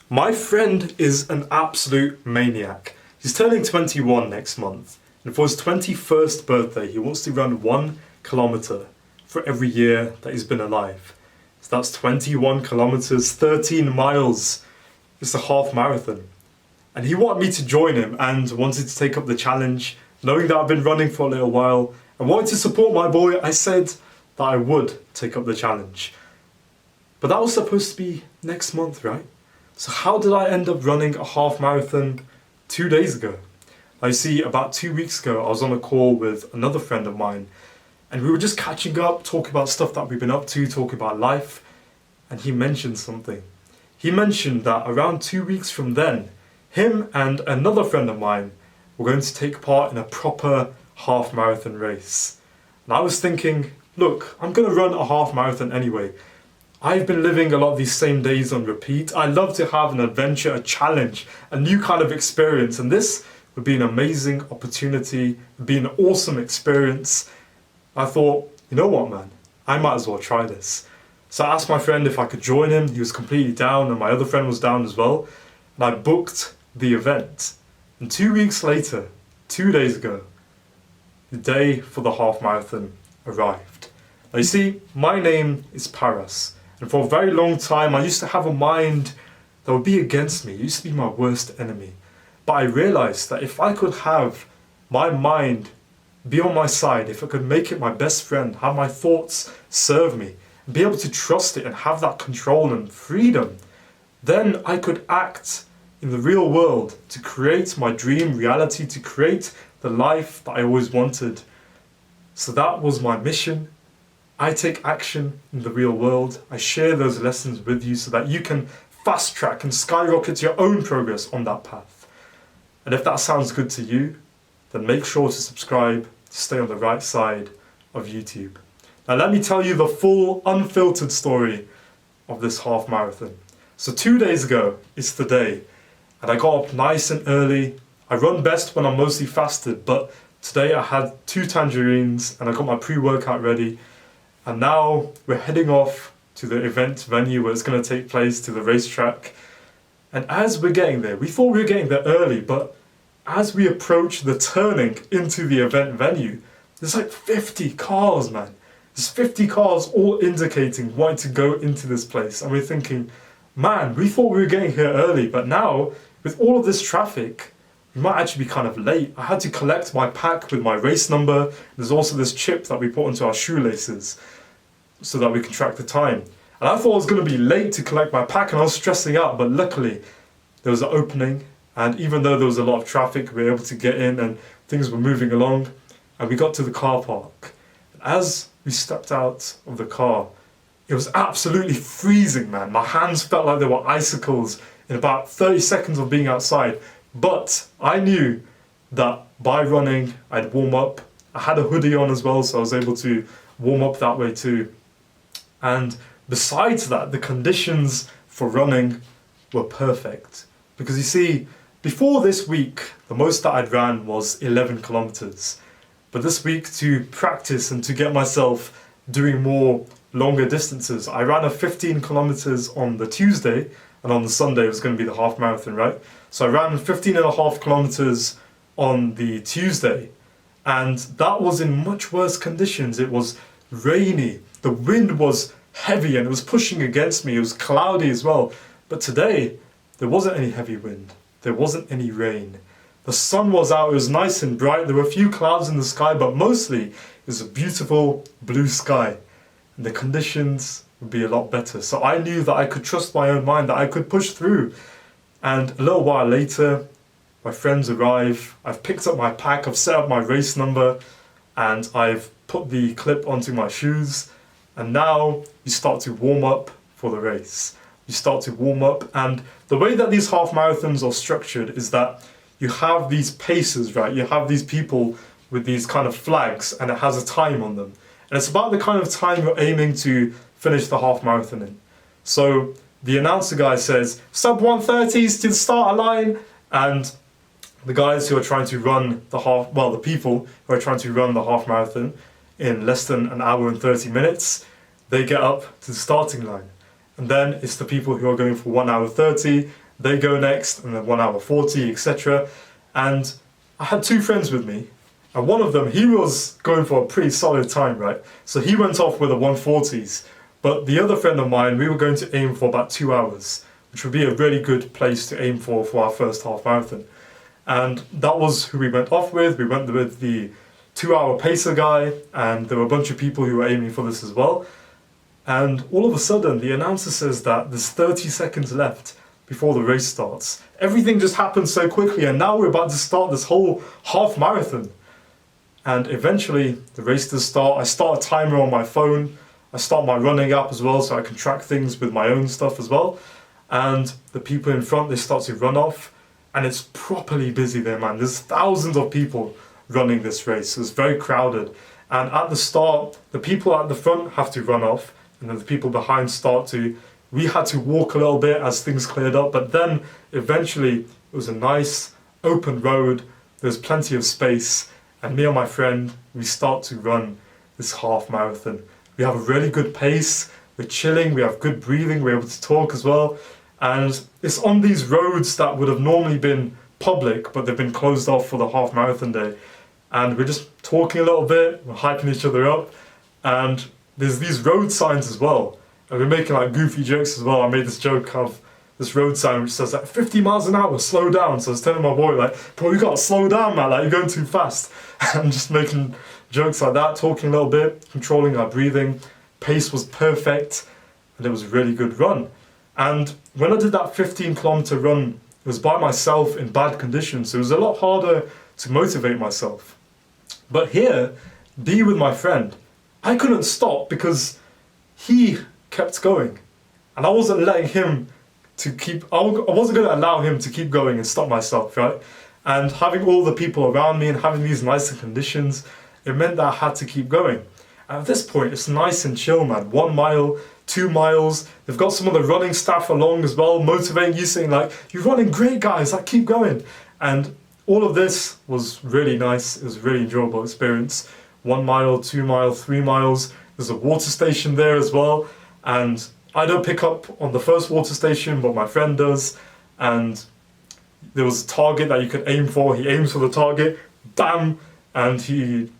My friend is an absolute maniac. He's turning 21 next month, and for his 21st birthday, he wants to run 1 kilometre for every year that he's been alive. So that's 21 kilometres, 13 miles. It's a half marathon. And he wanted me to join him and wanted to take up the challenge, knowing that I've been running for a little while and wanted to support my boy. I said that I would take up the challenge. But that was supposed to be next month, right? So how did I end up running a half marathon 2 days ago? I see, about 2 weeks ago, I was on a call with another friend of mine, and we were just catching up, talking about stuff that we've been up to, talking about life, and he mentioned something. He mentioned that around 2 weeks from then, him and another friend of mine were going to take part in a proper half marathon race. And I was thinking, look, I'm going to run a half marathon anyway. I've been living a lot of these same days on repeat. I love to have an adventure, a challenge, a new kind of experience, and this would be an amazing opportunity, it would be an awesome experience. I thought, you know what, man, I might as well try this. So I asked my friend if I could join him. He was completely down, and my other friend was down as well. And I booked the event. And 2 weeks later, 2 days ago, the day for the half marathon arrived. Now you see, my name is Paras. And for a very long time, I used to have a mind that would be against me. It used to be my worst enemy. But I realized that if I could have my mind be on my side, if I could make it my best friend, have my thoughts serve me, and be able to trust it and have that control and freedom, then I could act in the real world to create my dream reality, to create the life that I always wanted. So that was my mission. I take action in the real world. I share those lessons with you so that you can fast track and skyrocket your own progress on that path. And if that sounds good to you, then make sure to subscribe to stay on the right side of YouTube. Now let me tell you the full, unfiltered story of this half marathon. So 2 days ago, it's the day, and I got up nice and early. I run best when I'm mostly fasted, but today I had 2 tangerines and I got my pre-workout ready. And now we're heading off to the event venue where it's going to take place, to the racetrack. And as we're getting there, we thought we were getting there early, but as we approach the turning into the event venue, there's like 50 cars, man. There's 50 cars all indicating wanting to go into this place. And we're thinking, man, we thought we were getting here early, but now with all of this traffic, we might actually be kind of late. I had to collect my pack with my race number. There's also this chip that we put into our shoelaces so that we can track the time. And I thought I was going to be late to collect my pack and I was stressing out, but luckily there was an opening, and even though there was a lot of traffic, we were able to get in and things were moving along, and we got to the car park. And as we stepped out of the car, it was absolutely freezing, man. My hands felt like they were icicles in about 30 seconds of being outside. But I knew that by running, I'd warm up. I had a hoodie on as well, so I was able to warm up that way too. And besides that, the conditions for running were perfect. Because you see, before this week, the most that I'd ran was 11 kilometers. But this week, to practice and to get myself doing more longer distances, I ran a 15 kilometers on the Tuesday, and on the Sunday it was going to be the half marathon, right? So I ran 15 and a half kilometers on the Tuesday, and that was in much worse conditions. It was rainy, the wind was heavy and it was pushing against me, it was cloudy as well. But today, there wasn't any heavy wind, there wasn't any rain. The sun was out, it was nice and bright, there were a few clouds in the sky, but mostly it was a beautiful blue sky. And the conditions would be a lot better. So I knew that I could trust my own mind, that I could push through. And a little while later, my friends arrive, I've picked up my pack, I've set up my race number, and I've put the clip onto my shoes. And now you start to warm up for the race. You start to warm up, and the way that these half marathons are structured is that you have these paces, right? You have these people with these kind of flags, and it has a time on them. And it's about the kind of time you're aiming to finish the half marathon in. So the announcer guy says, sub 130s to the starter line, and the guys who are trying to run the people who are trying to run the half marathon in less than an hour and 30 minutes, they get up to the starting line. And then it's the people who are going for 1 hour 30, they go next, and then 1 hour 40, etc. And I had two friends with me, and one of them, he was going for a pretty solid time, right? So he went off with a 140s, but the other friend of mine, we were going to aim for about 2 hours, which would be a really good place to aim for our first half marathon. And that was who we went off with. We went with the 2 hour pacer guy, and there were a bunch of people who were aiming for this as well. And all of a sudden, the announcer says that there's 30 seconds left before the race starts. Everything just happened so quickly, and now we're about to start this whole half marathon. And eventually, the race does start. I start a timer on my phone. I start my running app as well, so I can track things with my own stuff as well. And the people in front, they start to run off. And it's properly busy there, man. There's thousands of people running this race. It's very crowded. And at the start, the people at the front have to run off, and then the people behind start to. We had to walk a little bit as things cleared up, but then eventually it was a nice open road. There's plenty of space, and me and my friend, we start to run this half marathon. We have a really good pace. We're chilling. We have good breathing. We're able to talk as well. And it's on these roads that would have normally been public, but they've been closed off for the half marathon day. And we're just talking a little bit, we're hyping each other up, and there's these road signs as well. And we're making like goofy jokes as well. I made this joke of this road sign which says like 50 miles an hour, slow down. So I was telling my boy like, bro, you gotta slow down, man, like you're going too fast. And just making jokes like that, talking a little bit, controlling our breathing. Pace was perfect, and it was a really good run. And when I did that 15-kilometer run, it was by myself in bad conditions, so it was a lot harder to motivate myself. But here, be with my friend, I couldn't stop because he kept going. And I wasn't letting him to keep, I wasn't going to allow him to keep going and stop myself, right? And having all the people around me and having these nicer conditions, it meant that I had to keep going. And at this point, it's nice and chill, man. 1 mile, 2 miles. They've got some of the running staff along as well, motivating you, saying like, you're running great, guys, like keep going. And all of this was really nice. It was a really enjoyable experience. 1 mile, 2 miles, 3 miles. There's a water station there as well. And I don't pick up on the first water station, but my friend does. And there was a target that you could aim for. He aims for the target, bam, and he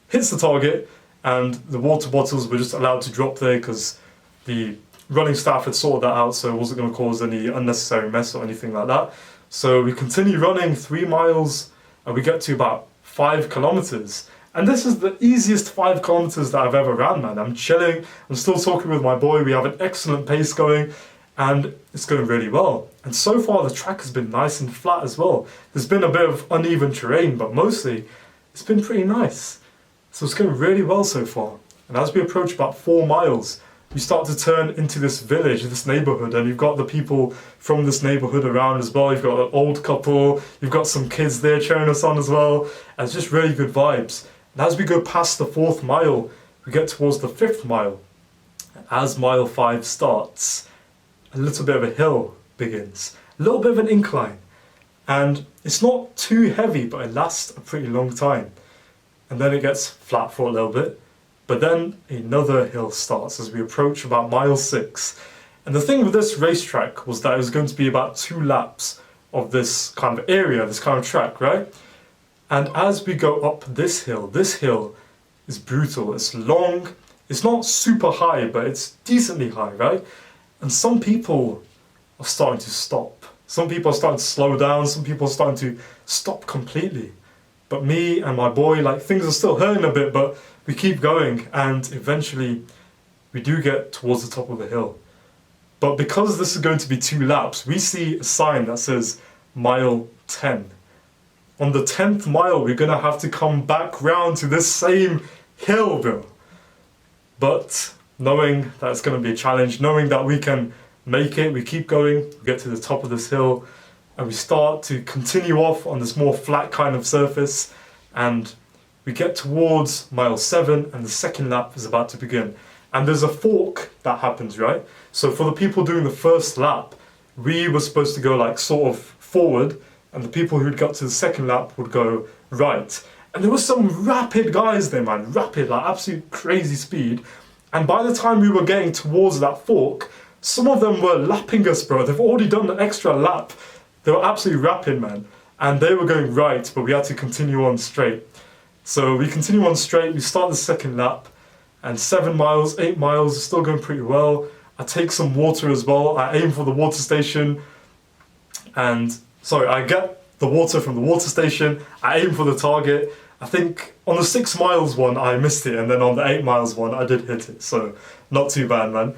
hits the target. And the water bottles were just allowed to drop there because the running staff had sorted that out, so it wasn't going to cause any unnecessary mess or anything like that. So we continue running 3 miles, and we get to about 5 kilometers. And this is the easiest 5 kilometers that I've ever ran, man. I'm chilling, I'm still talking with my boy, we have an excellent pace going, and it's going really well. And so far the track has been nice and flat as well. There's been a bit of uneven terrain, but mostly it's been pretty nice. So it's going really well so far. And as we approach about 4 miles, we start to turn into this village, this neighborhood, and you've got the people from this neighborhood around as well. You've got an old couple, you've got some kids there cheering us on as well. And it's just really good vibes. And as we go past the 4th mile, we get towards the 5th mile. And as mile 5 starts, a little bit of a hill begins. A little bit of an incline. And it's not too heavy, but it lasts a pretty long time. And then it gets flat for a little bit. But then another hill starts as we approach about mile 6. And the thing with this racetrack was that it was going to be about 2 laps of this kind of area, this kind of track, right? And as we go up this hill is brutal. It's long, it's not super high, but it's decently high, right? And some people are starting to stop. Some people are starting to slow down, some people are starting to stop completely. But me and my boy, like things are still hurting a bit, but we keep going, and eventually we do get towards the top of the hill. But because this is going to be 2 laps, we see a sign that says mile 10. On the 10th mile, we're going to have to come back round to this same hill, bro. But knowing that it's going to be a challenge, knowing that we can make it, we keep going, we get to the top of this hill, and we start to continue off on this more flat kind of surface, and we get towards mile 7, and the second lap is about to begin. And there's a fork that happens, right? So for the people doing the first lap, we were supposed to go like sort of forward, and the people who'd got to the second lap would go right. And there was some rapid guys there, man, rapid, like absolute crazy speed. And by the time we were getting towards that fork, Some of them were lapping us, bro. They've already done an extra lap. They were absolutely rapping, man. And they were going right, but we had to continue on straight. So we continue on straight, we start the second lap, and 7 miles, 8 miles, still going pretty well. I take some water as well. I aim for the water station, and I get the water from the water station. I aim for the target. I think on the 6 miles one, I missed it, and then on the 8 miles one, I did hit it. So not too bad, man.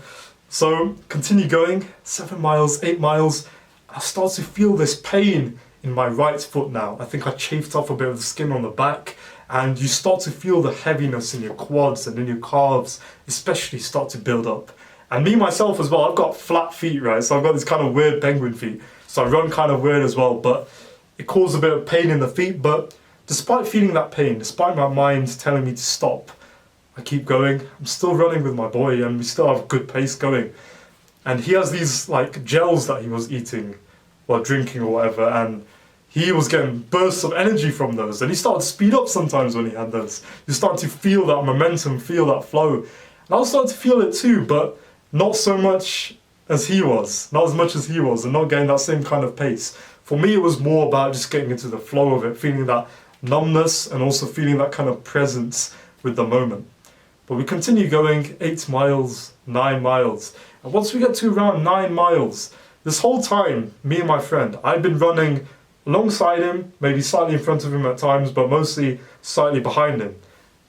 So continue going, 7 miles, 8 miles. I start to feel this pain in my right foot now. I think I chafed off a bit of the skin on the back, and you start to feel the heaviness in your quads and in your calves, especially start to build up. And me myself as well, I've got flat feet, right? So I've got these kind of weird penguin feet. So I run kind of weird as well, but it caused a bit of pain in the feet. But despite feeling that pain, despite my mind telling me to stop, I keep going. I'm still running with my boy, and we still have a good pace going. And he has these like gels that he was eating while drinking or whatever, and he was getting bursts of energy from those, and he started to speed up sometimes when he had those. You start to feel that momentum, feel that flow. And I was starting to feel it too, but not so much as he was, not as much as he was, and not getting that same kind of pace. For me, it was more about just getting into the flow of it, feeling that numbness and also feeling that kind of presence with the moment. But we continue going, 8 miles, 9 miles. And once we get to around 9 miles, this whole time, me and my friend, I've been running alongside him, maybe slightly in front of him at times, but mostly slightly behind him.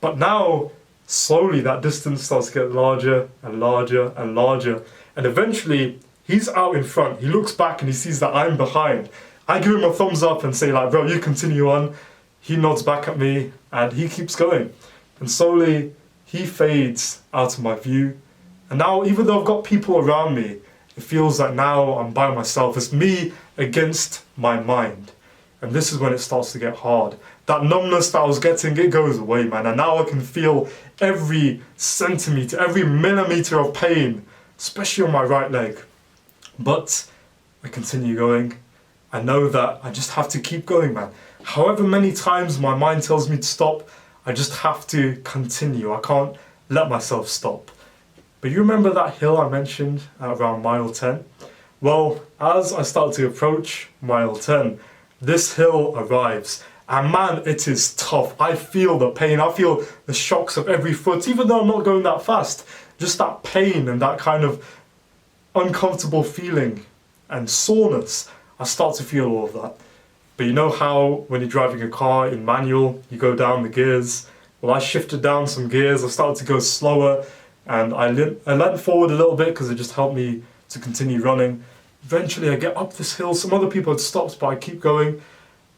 But now, slowly that distance starts to get larger and larger and larger. And eventually, he's out in front. He looks back and he sees that I'm behind. I give him a thumbs up and say like, bro, you continue on. He nods back at me and he keeps going. And slowly, he fades out of my view. And now, even though I've got people around me, it feels like now I'm by myself. It's me against my mind. And this is when it starts to get hard. That numbness that I was getting, it goes away, man. And now I can feel every centimeter, every millimeter of pain, especially on my right leg. But I continue going. I know that I just have to keep going, man. However many times my mind tells me to stop, I just have to continue. I can't let myself stop. But you remember that hill I mentioned at around mile 10? Well, as I start to approach mile 10, this hill arrives. And man, it is tough. I feel the pain. I feel the shocks of every foot, even though I'm not going that fast. Just that pain and that kind of uncomfortable feeling and soreness. I start to feel all of that. But you know how when you're driving a car in manual, you go down the gears? Well, I shifted down some gears. I started to go slower. And I leant forward a little bit because it just helped me to continue running. Eventually I get up this hill. Some other people had stopped, but I keep going.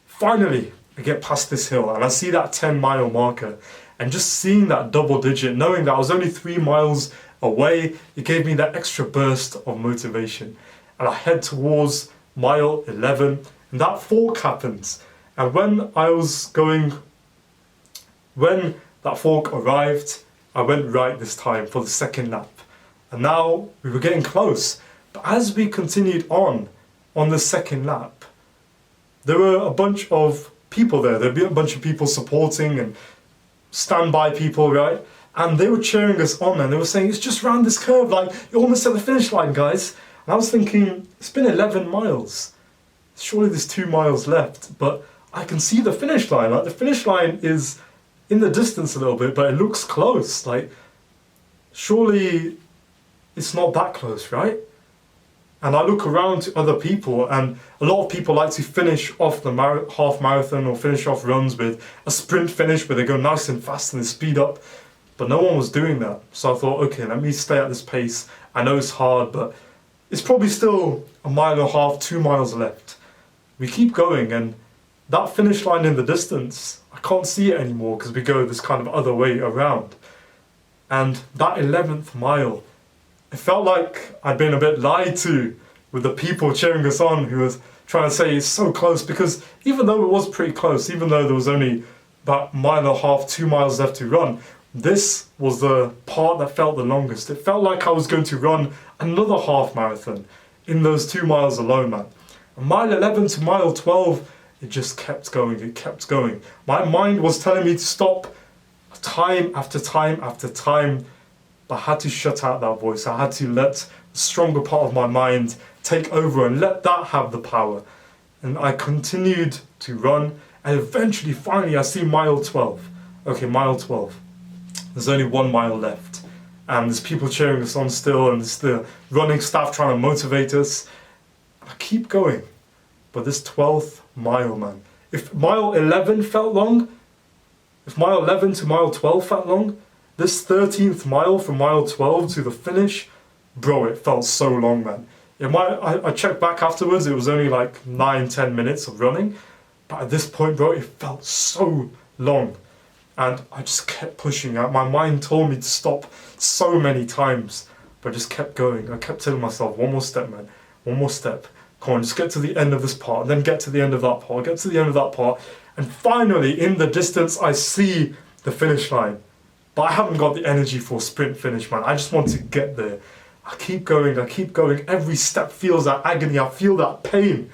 Finally, I get past this hill and I see that 10-mile marker. And just seeing that double digit, knowing that I was only 3 miles away, it gave me that extra burst of motivation. And I head towards mile 11, and that fork happens. And when that fork arrived, I went right this time for the second lap. And now we were getting close. But as we continued on the second lap, there were a bunch of people there. There'd be a bunch of people supporting and standby people, right? And they were cheering us on and they were saying, it's just round this curve, like, you're almost at the finish line, guys. And I was thinking, it's been 11 miles. Surely there's 2 miles left, but I can see the finish line. Like, the finish line is in the distance a little bit, but it looks close. Like, surely it's not that close, right? And I look around to other people, and a lot of people like to finish off the half marathon or finish off runs with a sprint finish where they go nice and fast and they speed up. But no one was doing that. So I thought, okay, let me stay at this pace. I know it's hard, but it's probably still 1.5 miles, 2 miles left. We keep going, and that finish line in the distance, I can't see it anymore because we go this kind of other way around. And that 11th mile, it felt like I'd been a bit lied to with the people cheering us on who was trying to say it's so close, because even though it was pretty close, even though there was only about 1.5 miles, 2 miles left to run, this was the part that felt the longest. It felt like I was going to run another half marathon in those 2 miles alone, man. And mile 11 to mile 12, it just kept going, it kept going. My mind was telling me to stop time after time after time, but I had to shut out that voice. I had to let the stronger part of my mind take over and let that have the power. And I continued to run, and eventually, finally, I see mile 12. Okay, mile 12. There's only 1 mile left. And there's people cheering us on still, and there's the running staff trying to motivate us. I keep going. But this 12th mile, man. If mile 11 felt long, if mile 11 to mile 12 felt long, this 13th mile from mile 12 to the finish, bro, it felt so long, man. I checked back afterwards, it was only like 9-10 minutes of running. But at this point, bro, it felt so long. And I just kept pushing out. My mind told me to stop so many times, but I just kept going. I kept telling myself, one more step, man. One more step. Come on, just get to the end of this part, and then get to the end of that part, get to the end of that part. And finally, in the distance, I see the finish line. But I haven't got the energy for a sprint finish, man. I just want to get there. I keep going, I keep going. Every step feels that agony, I feel that pain.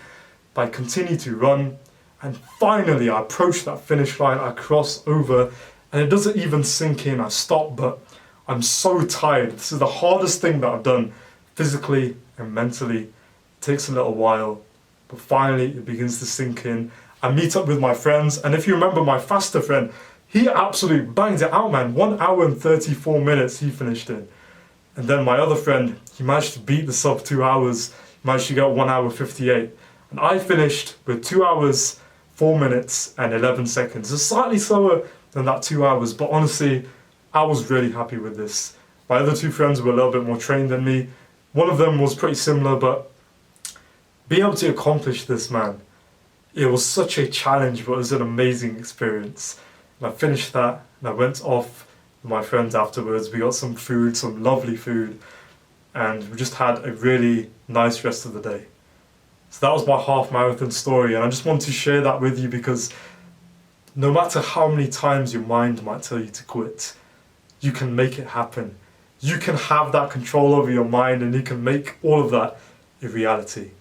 But I continue to run. And finally, I approach that finish line, I cross over, and it doesn't even sink in. I stop, but I'm so tired. This is the hardest thing that I've done physically and mentally. It takes a little while, but finally it begins to sink in. I meet up with my friends, and if you remember my faster friend, he absolutely banged it out, man. 1 hour and 34 minutes he finished in. And then my other friend, he managed to beat the sub 2 hours, he managed to get 1 hour 58. And I finished with 2 hours, 4 minutes and 11 seconds. It's slightly slower than that 2 hours, but honestly, I was really happy with this. My other 2 friends were a little bit more trained than me. One of them was pretty similar, but being able to accomplish this, man, it was such a challenge, but it was an amazing experience. And I finished that, and I went off with my friends afterwards. We got some food, some lovely food, and we just had a really nice rest of the day. So that was my half marathon story, and I just want to share that with you because no matter how many times your mind might tell you to quit, you can make it happen. You can have that control over your mind, and you can make all of that a reality.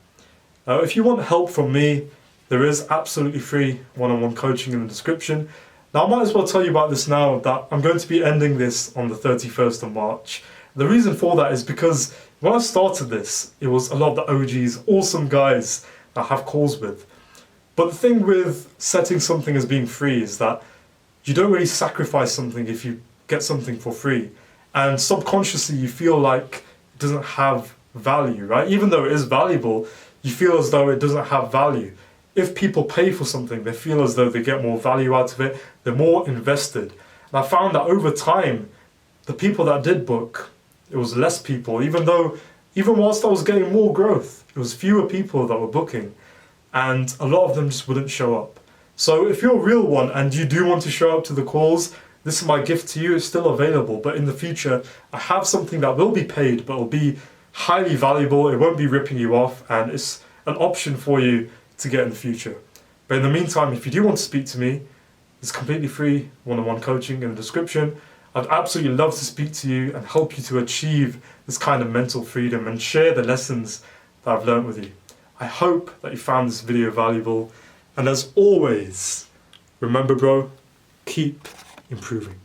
Now, if you want help from me, there is absolutely free one-on-one coaching in the description. Now, I might as well tell you about this now, that I'm going to be ending this on the 31st of March. The reason for that is because when I started this, it was a lot of the OGs, awesome guys that I have calls with. But the thing with setting something as being free is that you don't really sacrifice something if you get something for free. And subconsciously you feel like it doesn't have value, right? Even though it is valuable, you feel as though it doesn't have value. If people pay for something, they feel as though they get more value out of it, they're more invested. And I found that over time, the people that did book, it was less people, even whilst I was getting more growth, it was fewer people that were booking, and a lot of them just wouldn't show up. So if you're a real one and you do want to show up to the calls, this is my gift to you. It's still available, but in the future, I have something that will be paid, but will be highly valuable. It won't be ripping you off, and it's an option for you to get in the future. But in the meantime, if you do want to speak to me, it's completely free one-on-one coaching in the description. I'd absolutely love to speak to you and help you to achieve this kind of mental freedom and share the lessons that I've learned with you. I hope that you found this video valuable, and as always, remember, bro, keep improving.